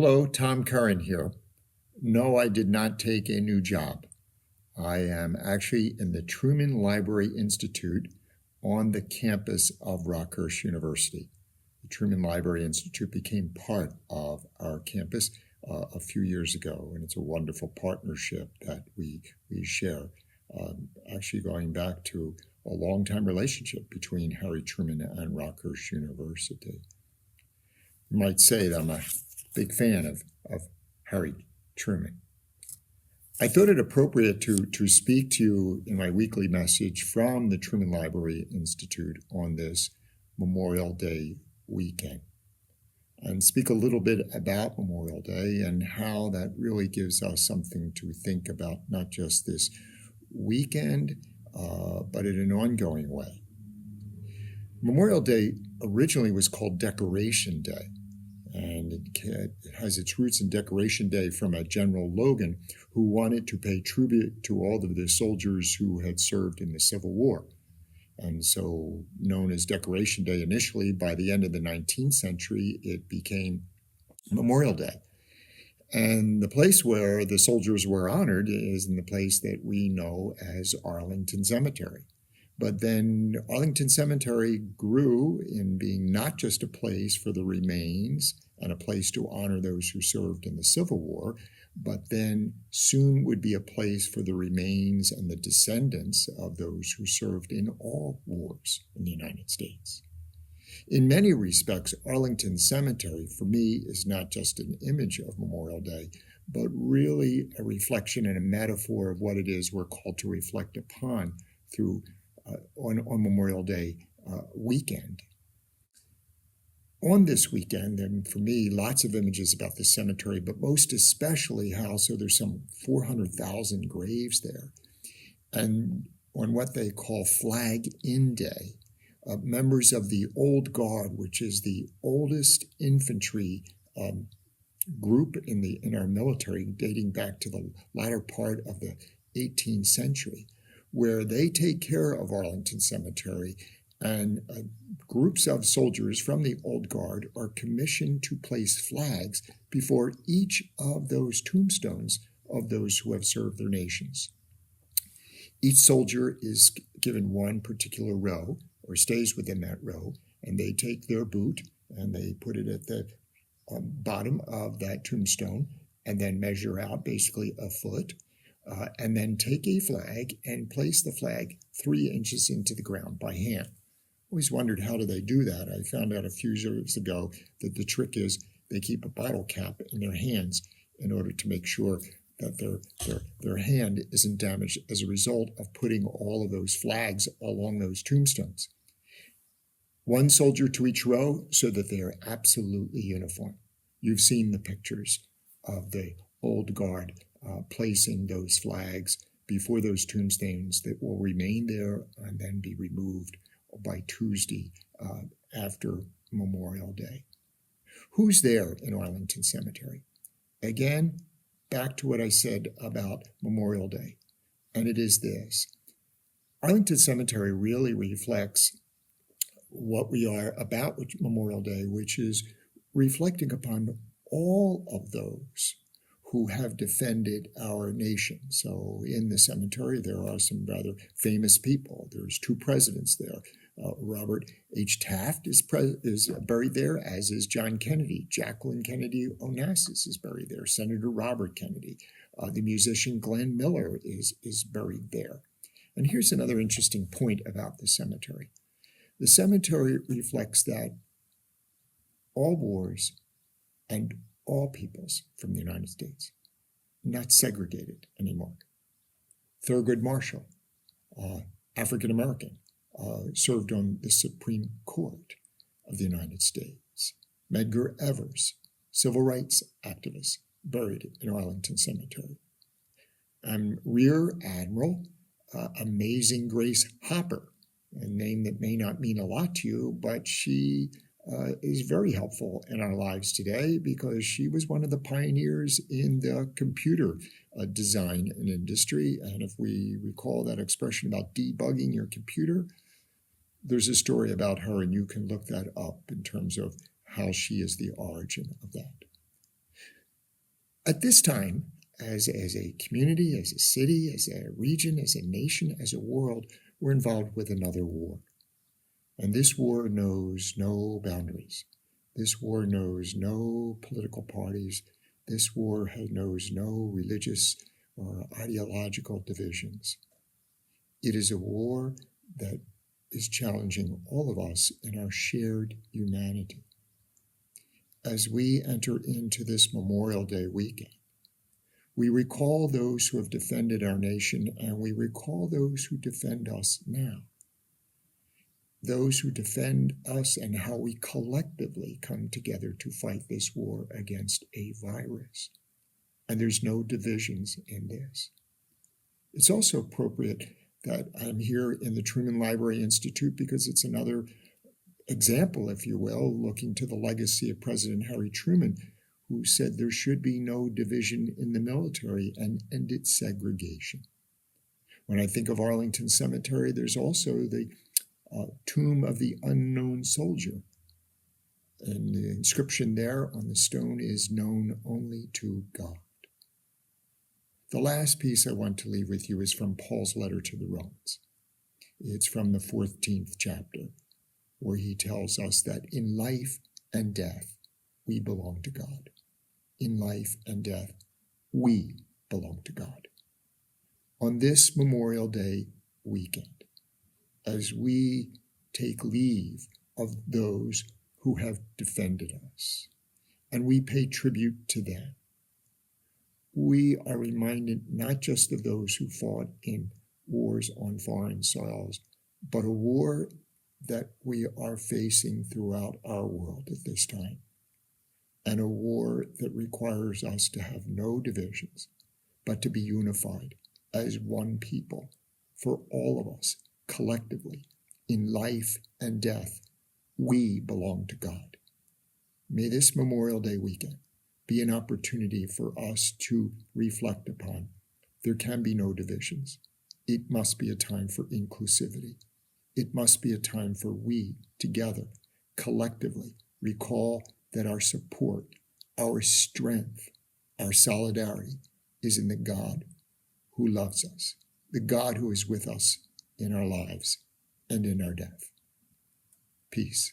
Hello, Tom Curran here. No, I did not take a new job. I am actually in the Truman Library Institute on the campus of Rockhurst University. The Truman Library Institute became part of our campus a few years ago, and it's a wonderful partnership that we share, actually going back to a long-time relationship between Harry Truman and Rockhurst University. You might say that I'm a big fan of Harry Truman. I thought it appropriate to speak to you in my weekly message from the Truman Library Institute on this Memorial Day weekend and speak a little bit about Memorial Day and how that really gives us something to think about, not just this weekend, but in an ongoing way. Memorial Day originally was called Decoration Day, and it has its roots in Decoration Day from a General Logan who wanted to pay tribute to all of the soldiers who had served in the Civil War. And so known as Decoration Day initially, by the end of the 19th century, it became Memorial Day. And the place where the soldiers were honored is in the place that we know as Arlington Cemetery. But then Arlington Cemetery grew in being not just a place for the remains and a place to honor those who served in the Civil War, but then soon would be a place for the remains and the descendants of those who served in all wars in the United States. In many respects, Arlington Cemetery, for me, is not just an image of Memorial Day, but really a reflection and a metaphor of what it is we're called to reflect upon through on Memorial Day weekend. On this weekend, and for me, lots of images about the cemetery, but most especially so there's some 400,000 graves there. And on what they call Flag-In Day, members of the Old Guard, which is the oldest infantry group in our military, dating back to the latter part of the 18th century, where they take care of Arlington Cemetery, and groups of soldiers from the Old Guard are commissioned to place flags before each of those tombstones of those who have served their nations. Each soldier is given one particular row, or stays within that row, and they take their boot and they put it at the bottom of that tombstone and then measure out basically a foot. And then take a flag and place the flag 3 inches into the ground by hand. Always wondered, how do they do that? I found out a few years ago that the trick is they keep a bottle cap in their hands in order to make sure that their hand isn't damaged as a result of putting all of those flags along those tombstones. One soldier to each row so that they are absolutely uniform. You've seen the pictures of the Old Guard placing those flags before those tombstones that will remain there and then be removed by Tuesday after Memorial Day. Who's there in Arlington Cemetery? Again, back to what I said about Memorial Day, and it is this. Arlington Cemetery really reflects what we are about with Memorial Day, which is reflecting upon all of those who have defended our nation. So in the cemetery, there are some rather famous people. There's 2 presidents there. Robert H. Taft is buried there, as is John Kennedy. Jacqueline Kennedy Onassis is buried there. Senator Robert Kennedy. The musician Glenn Miller is buried there. And here's another interesting point about the cemetery. The cemetery reflects that all wars and all peoples from the United States, not segregated anymore. Thurgood Marshall, African American, served on the Supreme Court of the United States. Medgar Evers, civil rights activist, buried in Arlington Cemetery. And Rear Admiral Amazing Grace Hopper, a name that may not mean a lot to you, but she is very helpful in our lives today because she was one of the pioneers in the computer design and industry. And if we recall that expression about debugging your computer, there's a story about her, and you can look that up in terms of how she is the origin of that. At this time, as a community, as a city, as a region, as a nation, as a world, we're involved with another war. And this war knows no boundaries. This war knows no political parties. This war knows no religious or ideological divisions. It is a war that is challenging all of us in our shared humanity. As we enter into this Memorial Day weekend, we recall those who have defended our nation, and we recall those who defend us now. Those who defend us and how we collectively come together to fight this war against a virus. And there's no divisions in this. It's also appropriate that I'm here in the Truman Library Institute because it's another example, if you will, looking to the legacy of President Harry Truman, who said there should be no division in the military and ended segregation. When I think of Arlington Cemetery, there's also the tomb of the unknown soldier. And the inscription there on the stone is known only to God. The last piece I want to leave with you is from Paul's letter to the Romans. It's from the 14th chapter, where he tells us that in life and death, we belong to God. In life and death, we belong to God. On this Memorial Day weekend, as we take leave of those who have defended us, and we pay tribute to them, we are reminded not just of those who fought in wars on foreign soils, but a war that we are facing throughout our world at this time, and a war that requires us to have no divisions, but to be unified as one people for all of us collectively. In life and death, we belong to God. May this Memorial Day weekend be an opportunity for us to reflect upon. There can be no divisions. It must be a time for inclusivity. It must be a time for we, together, collectively, recall that our support, our strength, our solidarity is in the God who loves us, the God who is with us in our lives and in our death. Peace.